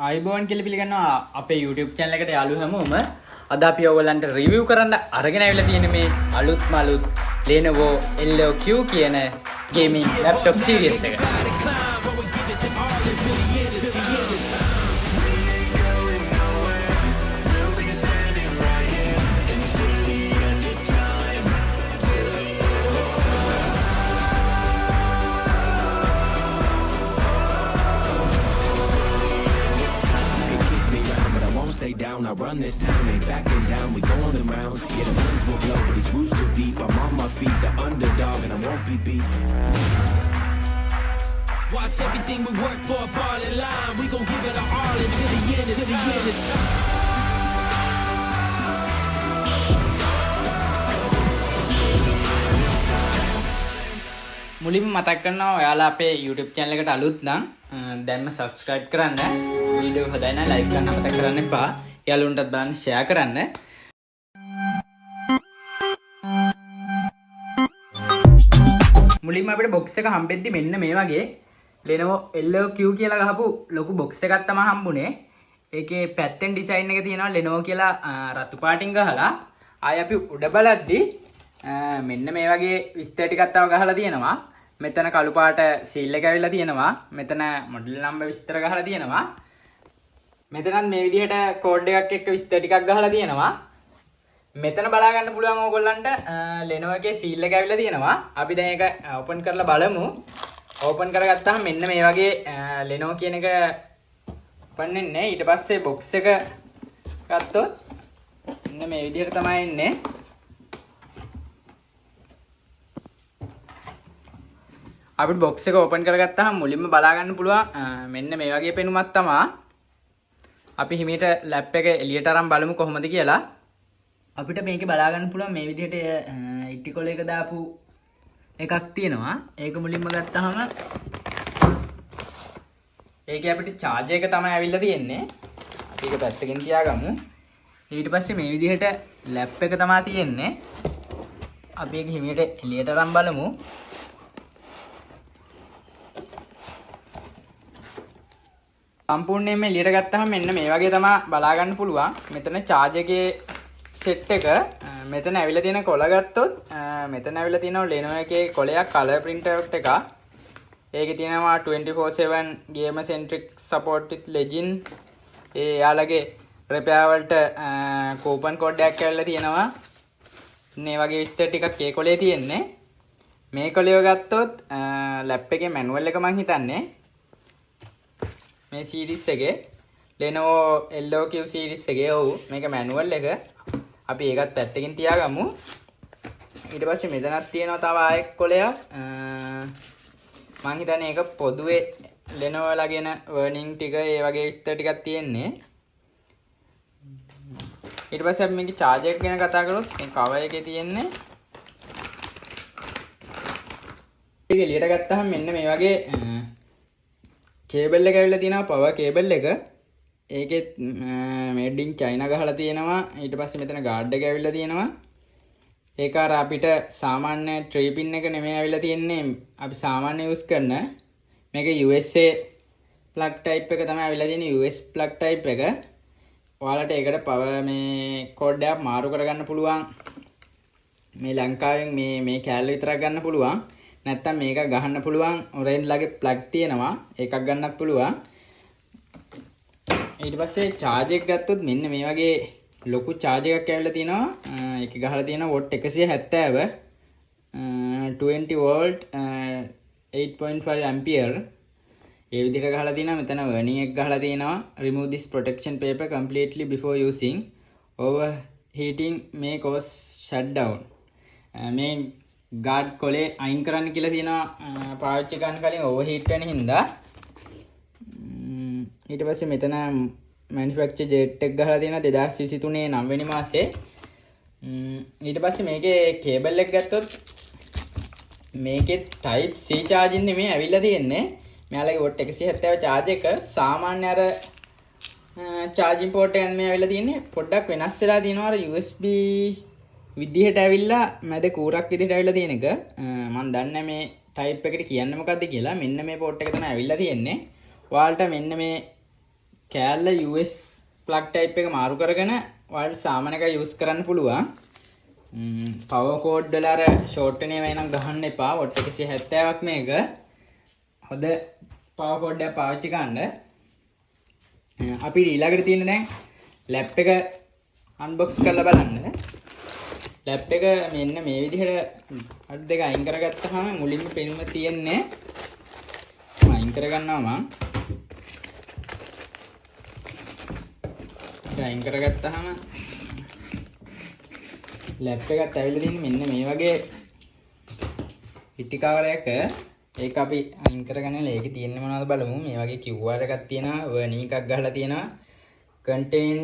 ආයිබෝන් කියලා පිළිගන්නවා අපේ YouTube channel එකට යාළුවෝ හැමෝම. අද අපි ඔයගොල්ලන්ට review කරන්න අරගෙන ආවිල්ලා තියෙන මේ අලුත්ම අලුත් Lenovo LOQ කියන gaming laptop series එක. Stay down, I run this town, ain't backing down, we going them rounds. Yeah, the winds will blow, but these roots too deep. I'm on my feet, the underdog, and I won't be beat. Watch everything we work for fall in line. We gon' give it all until the end of time. මුලින්ම මතක් කරනවා ඔයාලා අපේ YouTube channel එකට අලුත් නම් දැන්ම subscribe කරන්න. Video හොඳයි නම් like කරන්න මතක් කරන්න එපා. යාළුවන්ටත් බලන්න share කරන්න. මුලින්ම අපිට box එක හම්බෙද්දි මෙන්න මේ වගේ Lenovo LOQ කියලා ගහපු ලොකු box එකක් තමයි හම්බුනේ. ඒකේ පැත්තෙන් design එක තියෙනවා Lenovo කියලා රතු පාටින් ගහලා. ආයි අපි උඩ බලද්දි මෙන්න මේ වගේ විස්තර ටිකක් තව ගහලා තියෙනවා. මෙතන කළු පාට සීල් එක ඇවිල්ලා තියෙනවා. මෙතන මොඩල් නම්බර් විස්තර ගහලා තියෙනවා. මෙතනත් මේ විදිහට කෝඩ් එකක් එක්ක විස්තර ටිකක් ගහලා තියෙනවා. මෙතන බලා ගන්න පුළුවන් ඕගොල්ලන්ට Lenovo එකේ සීල් එක ඇවිල්ලා තියෙනවා. අපි දැන් ඒක ඕපන් කරලා බලමු. ඕපන් කරගත්තාම මෙන්න මේ වගේ Lenovo කියන එක ඕපන් වෙන්නේ. ඊට පස්සේ box එක ගත්තොත් මෙන්න මේ විදිහට තමයි එන්නේ. අපිට box එක ඕපන් කරගත්තාම මුලින්ම බලා ගන්න පුළුවන් මෙන්න මේ වගේ පෙනුමක් තමයි. අපි හිමීට ලැප් එක එළියට අරන් බලමු කොහොමද කියලා. අපිට මේකේ බලා ගන්න පුළුවන් මේ විදිහට ඉටිකොල එක දාපු එකක් තියෙනවා. ඒක මුලින්ම ගත්තාම ඒකේ අපිට charge එක තමයි ඇවිල්ලා තියෙන්නේ. අපි ඒක පැත්තකින් තියාගමු. ඊට පස්සේ මේ විදිහට ලැප් එක තමයි තියෙන්නේ. අපි ඒක හිමීට එළියට අරන් බලමු. සම්පූර්ණයෙන්ම එළියට ගත්තාම මෙන්න මේ වගේ තමයි බලා ගන්න පුළුවන්. මෙතන charge එකේ set එක මෙතන ඇවිල්ලා තියෙන කොළ ගත්තොත් මෙතන ඇවිල්ලා තියෙනවා Lenovo එකේ කොළයක් color printout එකක්. ඒකේ තියෙනවා 24/7 gamer centric support with legend. A යාළගේ repair වලට coupon code එකක් ඇවිල්ලා තියෙනවා. මේ වගේ විස්තර ටිකක් ඒ කොළේ තියෙන්නේ. මේ කොළේ ගත්තොත් lap එකේ manual එක මං හිතන්නේ මේ series එකේ Lenovo LOQ series එකේ ඔව් මේක manual එක. අපි ඒකත් පැත්තකින් තියාගමු. ඊට පස්සේ මෙතනක් තියෙනවා තව ආයෙත් කොලයක්. මං හිතන්නේ ඒක පොදුවේ Lenovo ලගෙන warning ටික ඒ වගේ විස්තර ටිකක් තියෙන්නේ. ඊට පස්සේ අපි මේකේ charger එක ගැන කතා කරොත් මේ cover එකේ තියෙන්නේ ඒක එළියට ගත්තාම මෙන්න මේ වගේ කේබල් එක ඇවිල්ලා තියෙනවා power cable එක. ඒකෙත් made in China ගහලා තියෙනවා. ඊට පස්සේ මෙතන guard එක ඇවිල්ලා තියෙනවා. ඒක අර අපිට සාමාන්‍ය tray pin එක නෙමෙයි ඇවිල්ලා තියෙන්නේ. අපි සාමාන්‍ය use කරන මේක USA plug type එක තමයි ඇවිල්ලා තියෙන්නේ. US plug type එක. ඔයාලට ඒකට power මේ code එකක් මාරු කරගන්න පුළුවන්. මේ ලංකාවෙන් මේ කෑල්ල විතරක් ගන්න පුළුවන්. නැත්තම් මේක ගහන්න පුළුවන්. orange ලගේ plug තියෙනවා. ඒකක් ගන්නත් පුළුවන්. ඊට පස්සේ charge එක ගත්තොත් මෙන්න මේ වගේ ලොකු charge එකක් ඇවිල්ලා තියෙනවා. ඒක ගහලා තියෙනවා watt 170 20 volt 8.5 ampere. ඒ විදිහට ගහලා තියෙනවා. මෙතන warning එක ගහලා තියෙනවා. remove this protection paper completely before using. overheating may cause shutdown. මේ guard කොලේ අයින් කරන්න කියලා තියෙනවා. පාවිච්චි කරන්න කලින් overheat වෙන හින්දා. ඊට පස්සේ මෙතන manufacture date එක ගහලා තියෙනවා 2023 9 වෙනි මාසේ. ඊට පස්සේ මේකේ cable එක ගත්තොත් මේකේ type C charging නෙමෙයි ඇවිල්ලා තියෙන්නේ. මෙයාලගේ watt 170 charge එක සාමාන්‍ය අර charging port එකෙන් මේ ඇවිල්ලා තියෙන්නේ. පොඩ්ඩක් වෙනස් වෙලා තියෙනවා අර USB විදිහට ඇවිල්ලා මැද කූරක් විදිහට ඇවිල්ලා තියෙන එක. මම දන්නේ මේ type එකට කියන්නේ මොකද්ද කියලා. මෙන්න මේ port එක තමයි ඇවිල්ලා තියෙන්නේ. ඔයාලට මෙන්න මේ කෑල්ල US plug type එක මාරු කරගෙන ඔයාලට සාමාන්‍ය එක use කරන්න පුළුවන්. power cord වල අර short වෙන ඒවා නම් ගහන්න එපා. watt 170ක් මේක. හොඳ power cord එකක් පාවිච්චි කරන්න. අපි ඊළඟට තියෙන දැන් ලැප් එක unbox කරලා බලන්න. ලැප් එක මෙන්න මේ විදිහට අත් දෙක අයින් කරගත්තාම මුලින්ම පෙනුම තියෙන්නේ අයින් කරගන්නවා මම. අයින් කරගත්තාම ලැප් එකත් ඇවිල්ලා තියෙන්නේ මෙන්න මේ වගේ පිටි කවර් එක. ඒක අපි අයින් කරගන්නලා ඒකේ තියෙන්නේ මොනවද බලමු. මේ වගේ QR එකක් තියෙනවා, warning එකක් ගහලා තියෙනවා. contain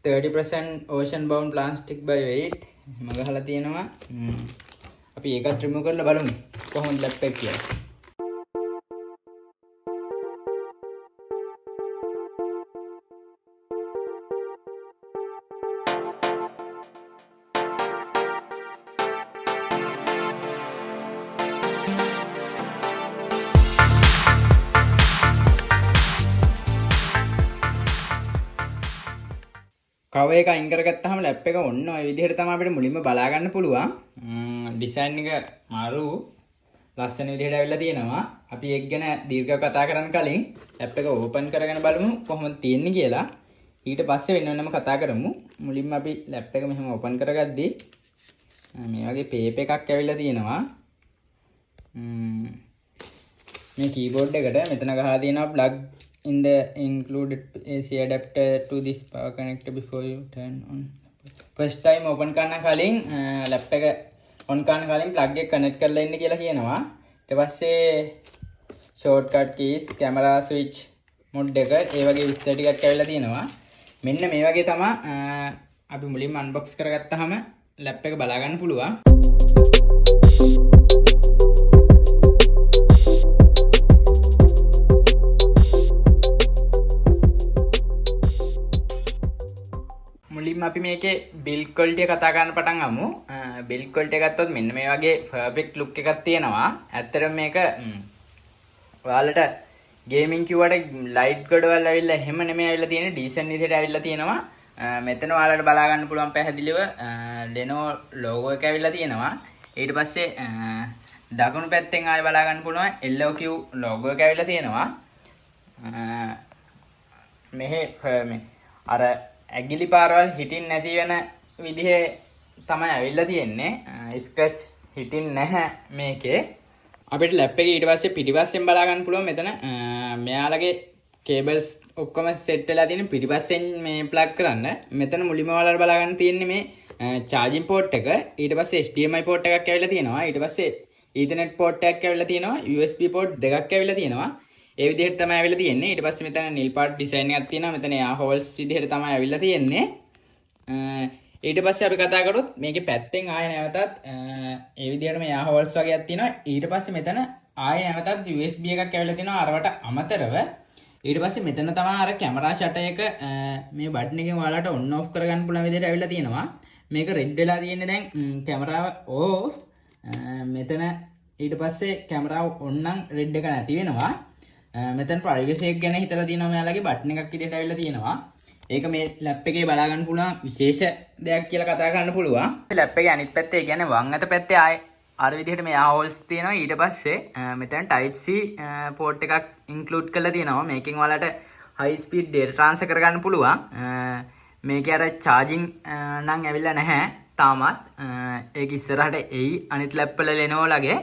30% ocean bound plastic by weight මම ගහලා තියෙනවා. අපි ඒකත් රිමූව් කරලා බලමු කොහොමද ලැප් එක කියලා. කවර් එක අයින් කරගත්තාම ලැප් එක ඔන්න ඔය විදිහට තමයි අපිට මුලින්ම බලා ගන්න පුළුවන්. ඩිසයින් එක මාරු ලස්සන විදිහට ඇවිල්ලා තියෙනවා. අපි ඒක ගැන දීර්ඝව කතා කරන්න කලින් ලැප් එක ඕපන් කරගෙන බලමු කොහොමද තියෙන්නේ කියලා. ඊට පස්සේ වෙන වෙනම කතා කරමු. මුලින්ම අපි ලැප් එක මෙහෙම ඕපන් කරගද්දී මේ වගේ පේප් එකක් ඇවිල්ලා තියෙනවා. මේ කීබෝඩ් එකට මෙතන ගහලා තියෙනවා plug in the included AC adapter to this power connector before you turn on. First time open කරන කලින් ලැප් එක on කරන කලින් plug එක connect කරලා ඉන්න කියලා කියනවා. ඊට පස්සේ shortcut keys, camera switch, mode එක ඒ වගේ විස්තර ටිකක් ඇවිල්ලා තියෙනවා. මෙන්න මේ වගේ තමයි අපි මුලින්ම unbox කරගත්තාම ලැප් එක බලා ගන්න පුළුවන්. මුලින්ම අපි මේකේ build quality එක කතා කරන්න පටන් ගමු. build quality එක ගත්තොත් මෙන්න මේ වගේ perfect look එකක් තියෙනවා. ඇත්තටම මේක ඔයාලට gaming කිව්වට light ගොඩවල් ඇවිල්ලා එහෙම නෙමෙයි ඇවිල්ලා තියෙන්නේ. decent විදිහට ඇවිල්ලා තියෙනවා. මෙතන ඔයාලට බලා ගන්න පුළුවන් පැහැදිලිව Lenovo logo එක ඇවිල්ලා තියෙනවා. ඊට පස්සේ දකුණු පැත්තෙන් ආයෙ බලා ගන්න පුළුවන් LOQ logo එක ඇවිල්ලා තියෙනවා. මෙහි අර ඇගිලි පාරවල් හිටින් නැති වෙන විදිහේ තමයි ඇවිල්ලා තියෙන්නේ. ස්ක්‍රැච් හිටින් නැහැ මේකේ. අපිට ලැප් එකේ ඊට පස්සේ පිටිපස්සෙන් බලා ගන්න පුළුවන් මෙතන මෙයාලගේ කේබල්ස් ඔක්කොම සෙට් වෙලා තියෙන පිටිපස්සෙන් මේ ප්ලග් කරන්න. මෙතන මුලින්ම ඔයාලට බලා ගන්න තියෙන්නේ මේ charging port එක. ඊට පස්සේ HDMI port එකක් ඇවිල්ලා තියෙනවා. ඊට පස්සේ Ethernet port එකක් ඇවිල්ලා තියෙනවා. USB port දෙකක් ඇවිල්ලා තියෙනවා. ඒ විදිහට තමයි ඇවිල්ලා තියෙන්නේ. ඊට පස්සේ මෙතන නිල් පාට් ඩිසයින් එකක් තියෙනවා. මෙතන එයා හෝල්ස් විදිහට තමයි ඇවිල්ලා තියෙන්නේ. ඊට පස්සේ අපි කතා කරොත් මේකේ පැත්තෙන් ආයෙ නැවතත් ඒ විදිහටම එයා හෝල්ස් වගේක් තියෙනවා. ඊට පස්සේ මෙතන ආයෙ නැවතත් USB එකක් ඇවිල්ලා තියෙනවා අරවට අමතරව. ඊට පස්සේ මෙතන තමයි අර කැමරා ෂටර් එක මේ බටන් එකෙන් ඔයාලට on off කරගන්න පුළුවන් විදිහට ඇවිල්ලා තියෙනවා. මේක රෙඩ් වෙලා තියෙන්නේ දැන් කැමරාව off. මෙතන ඊට පස්සේ කැමරාව on නම් රෙඩ් එක නැති වෙනවා. මෙතන privacy එක ගැන හිතලා තියෙනවා මෙයාලගේ බටන් එකක් විදිහට ඇවිල්ලා තියෙනවා. ඒක මේ ලැප් එකේ බලා ගන්න පුළුවන් විශේෂ දෙයක් කියලා කතා කරන්න පුළුවන්. ලැප් එකේ අනිත් පැත්තේ කියන්නේ වම් අත පැත්තේ ආයේ අර විදිහට මේ holes තියෙනවා. ඊට පස්සේ මෙතන type C port එකක් include කරලා තියෙනවා. මේකෙන් ඔයාලට high speed data transfer කරගන්න පුළුවන්. මේකේ අර charging නම් ඇවිල්ලා නැහැ තාමත්. ඒක ඉස්සරහට එයි අනිත් ලැප් වල Lenovo ලගේ.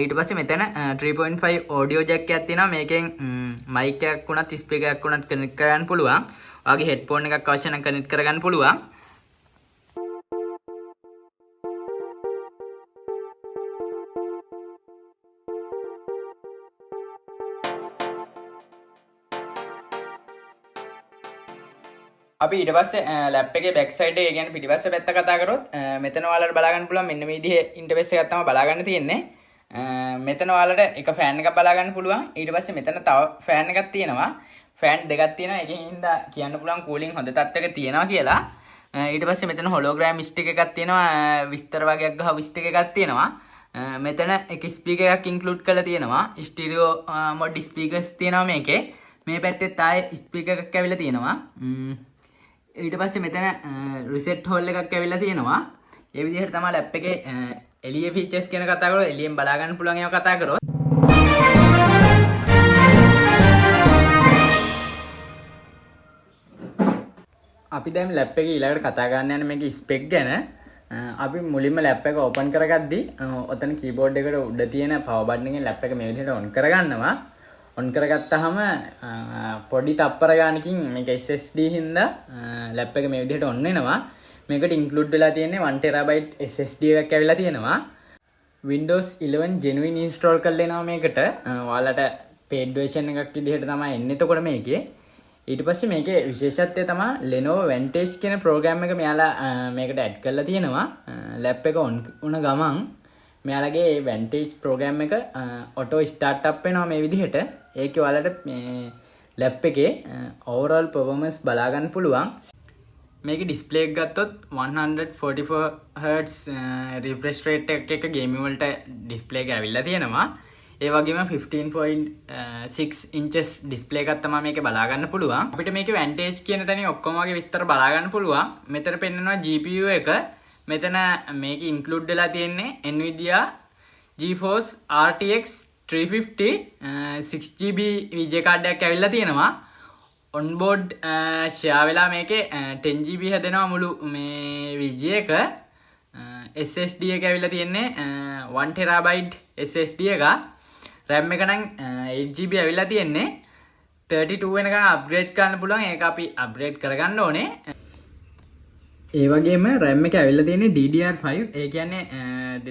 ඊට පස්සේ මෙතන 3.5 audio jack එකක් තියෙනවා. මේකෙන් mic එකක් වුණත් speaker එකක් වුණත් connect කරගන්න පුළුවන්. ඔයාගේ headphone එකක් අවශ්‍ය නම් connect කරගන්න පුළුවන්. අපි ඊට පස්සේ ලැප් එකේ බෑක් සයිඩ් එක කියන්නේ පිටිපස්සේ පැත්ත කතා කරොත් මෙතන ඔයාලට බලා ගන්න පුළුවන් මෙන්න මේ විදිහේ ඉන්ටර්ෆේස් එකක් තමයි බලා ගන්න තියෙන්නේ. මෙතන ඔයාලට එක ෆෑන් එකක් බලා ගන්න පුළුවන්. ඊට පස්සේ මෙතන තව ෆෑන් එකක් තියෙනවා. ෆෑන් දෙකක් තියෙනවා. ඒකෙන් හින්දා කියන්න පුළුවන් කූලින් හොඳ තත්ත්වයක තියෙනවා කියලා. ඊට පස්සේ මෙතන හොලෝග්‍රෑම් ස්ටික් එකක් තියෙනවා. විස්තර වගේක් ගහ ස්ටික් එකක් තියෙනවා. මෙතන එක ස්පීකර් එකක් ඉන්ක්ලූඩ් කරලා තියෙනවා. ස්ටීරියෝ මොඩ් ස්පීකර්ස් තියෙනවා මේකේ. මේ පැත්තේ ආයේ ස්පීකර් එකක් ඇවිල්ලා තියෙනවා. ඊට පස්සේ මෙතන රිසෙට් හෝල් එකක් ඇවිල්ලා තියෙනවා. ඒ විදිහට තමයි ලැප් එකේ එළියේ ෆීචර්ස් ගැන කතා කරලා එළියෙන් බලා ගන්න පුළුවන් ඒවා කතා කරොත්. අපි දැන් ලැප් එකේ ඊළඟට කතා කරන්න යන මේකේ ස්පෙක් ගැන. අපි මුලින්ම ලැප් එක ඕපන් කරගද්දී ඔතන කීබෝඩ් එකට උඩ තියෙන පවර් බටන් එකෙන් ලැප් එක මේ විදිහට ඔන් කරගන්නවා. ඔන් කරගත්තාම පොඩි තප්පර ගානකින් මේක SSD හින්දා ලැප් එක මේ විදිහට ඔන් වෙනවා. මේකට ඉන්ක්ලූඩ් වෙලා තියෙන්නේ 1TB SSD එකක් ඇවිල්ලා තියෙනවා. Windows 11 genuine install කරලා එනවා මේකට. ඔයාලට paid version එකක් විදිහට තමයි එන්නේ. එතකොට මේකේ ඊට පස්සේ මේකේ විශේෂත්වය තමයි Lenovo Vantage කියන ප්‍රෝග්‍රෑම් එක මෙයාලා මේකට ඇඩ් කරලා තියෙනවා. ලැප් එක ඔන් වුණ ගමන් මෙයාලගේ Vantage ප්‍රෝග්‍රෑම් එක ඔටෝ ස්ටාර්ට් අප් වෙනවා මේ විදිහට. ඒකේ ඔයාලට මේ ලැප් එකේ overall performance බලා ගන්න පුළුවන්. මේකේ ඩිස්ප්ලේ එක ගත්තොත් 144Hz refresh rate එක ගේමින් වලට ඩිස්ප්ලේ එක ඇවිල්ලා තියෙනවා. ඒ වගේම 15.6 inches ඩිස්ප්ලේ එකක් තමයි මේකේ බලා ගන්න පුළුවන්. අපිට මේකේ Vantage කියන තැනින් ඔක්කොම වගේ විස්තර බලා ගන්න පුළුවන්. මෙතන පෙන්නනවා GPU එක. මෙතන මේකේ ඉන්ක්ලූඩ් වෙලා තියෙන්නේ NVIDIA GeForce RTX 350 6GB VGA card එකක් ඇවිල්ලා තියෙනවා. onboard share වෙලා මේකේ 10GB හැදෙනවා මුළු මේ VGA එක. SSD එක ඇවිල්ලා තියෙන්නේ 1TB SSD එක. RAM එක නම් 8GB ඇවිල්ලා තියෙන්නේ. 32 වෙනකන් අප්ග්‍රේඩ් කරන්න පුළුවන්. ඒක අපි අප්ග්‍රේඩ් කරගන්න ඕනේ. ඒ වගේම RAM එක ඇවිල්ලා තියෙන්නේ DDR5. ඒ කියන්නේ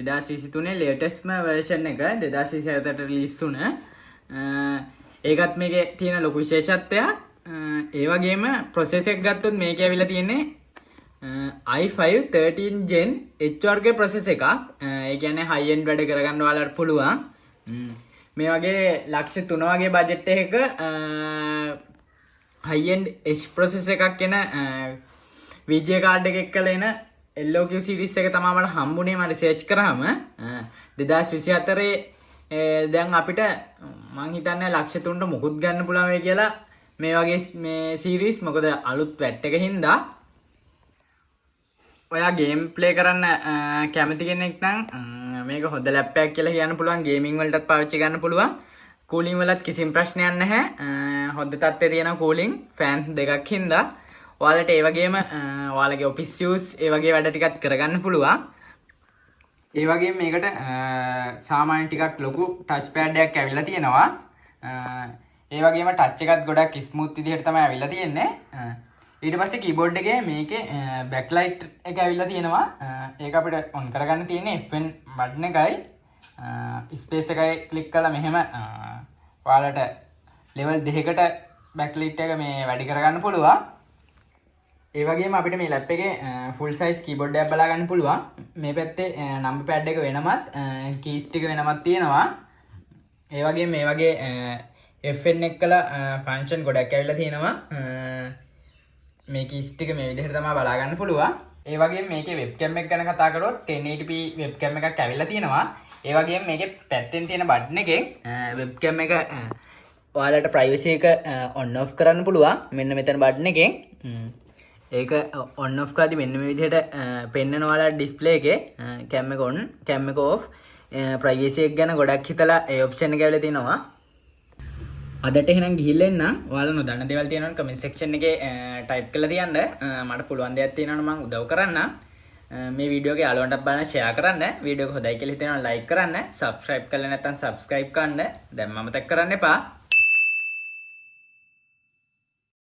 2023 ලේටස්ට්ම version එක 2024ට රිලීස් වුණ. ඒකත් මේකේ තියෙන ලොකු විශේෂත්වයක්. ඒ වගේම process එක ගත්තොත් මේකේ ඇවිල්ලා තියෙන්නේ i5 13 gen H වර්ගයේ process එකක්. ඒ කියන්නේ high end වැඩ කරගන්න ඔයාලට පුළුවන්. මේ වගේ ලක්ෂ 3 වගේ බජට් එකක high end H process එකක් එන VGA card එක එක්කලා එන LOQ series එක තමයි මට හම්බුනේ මම රිසර්ච් කරාම 2024 දැන් අපිට මං හිතන්නේ ලක්ෂ 3ට මුකුත් ගන්න පුළුවන් වෙයි කියලා මේ වගේ මේ series. මොකද අලුත් වැට් එක හින්දා ඔයා ගේම් ප්ලේ කරන්න කැමති කෙනෙක් නම් මේක හොඳ ලැප් එකක් කියලා කියන්න පුළුවන්. ගේමින් වලටත් පාවිච්චි ගන්න පුළුවන්. කූලින් වලත් කිසිම ප්‍රශ්නයක් නැහැ. හොඳ තත්ත්වයේ තියෙන කූලින් ෆෑන් දෙකක් හින්දා ඔයාලට ඒ වගේම ඔයාලගේ ඔෆිස් යූස් ඒ වගේ වැඩ ටිකක් කරගන්න පුළුවන්. ඒ වගේම මේකට සාමාන්‍ය ටිකක් ලොකු ටච් පෑඩ් එකක් ඇවිල්ලා තියෙනවා. ඒ වගේම ටච් එකත් ගොඩක් ස්මූත් විදිහට තමයි ඇවිල්ලා තියෙන්නේ. ඊට පස්සේ කීබෝඩ් එකේ මේකේ බෑක්ලයිට් එක ඇවිල්ලා තියෙනවා. ඒක අපිට ඔන් කරගන්න තියෙන්නේ F1 බටන් එකයි ස්පේස් එකයි ක්ලික් කරලා මෙහෙම ඔයාලට ලෙවල් 2කට බෑක්ලයිට් එක මේ වැඩි කරගන්න පුළුවන්. ඒ වගේම අපිට මේ ලැප් එකේ ෆුල් සයිස් කීබෝඩ් එකක් බලා ගන්න පුළුවන්. මේ පැත්තේ නම්බර් පෑඩ් එක වෙනමත් කීස් ටික වෙනමත් තියෙනවා. ඒ වගේම මේ වගේ F1 එක්කලා ෆන්ක්ෂන් ගොඩක් ඇවිල්ලා තියෙනවා. මේ කීස් ටික මේ විදිහට තමයි බලා ගන්න පුළුවන්. ඒ වගේම මේකේ වෙබ්කැම් එක ගැන කතා කරොත් 1080p වෙබ්කැම් එකක් ඇවිල්ලා තියෙනවා. ඒ වගේම මේකේ පැත්තෙන් තියෙන බටන් එකෙන් වෙබ්කැම් එක ඔයාලට ප්‍රයිවසි එක ඔන් ඔෆ් කරන්න පුළුවන්. මෙන්න මෙතන බටන් එකෙන් ඒක ඔන් ඔෆ් කරද්දි මෙන්න මේ විදිහට පෙන්වන ඔයාලට ඩිස්ප්ලේ එකේ කැම් එක ඔන් කැම් එක ඔෆ්. ප්‍රයිවසි එක ගැන ගොඩක් හිතලා ඒ ඔප්ෂන් එක ඇවිල්ලා තියෙනවා. අදට එහෙනම් ගිහිල්ලා එන්න. ඔයාලා නොදන්න දේවල් තියෙනවා නම් කමෙන්ට් සෙක්ෂන් එකේ ටයිප් කරලා තියන්න. මට පුළුවන් දෙයක් තියෙනවා නම් මම උදව් කරන්න. මේ වීඩියෝ එක යාළුවන්ටත් බලන්න ෂෙයා කරන්න. වීඩියෝ එක හොඳයි කියලා හිතෙනවා ලයික් කරන්න. සබ්ස්ක්‍රයිබ් කරලා නැත්නම් සබ්ස්ක්‍රයිබ් කරන්න. දැන් මම තක් කරන්න එපා.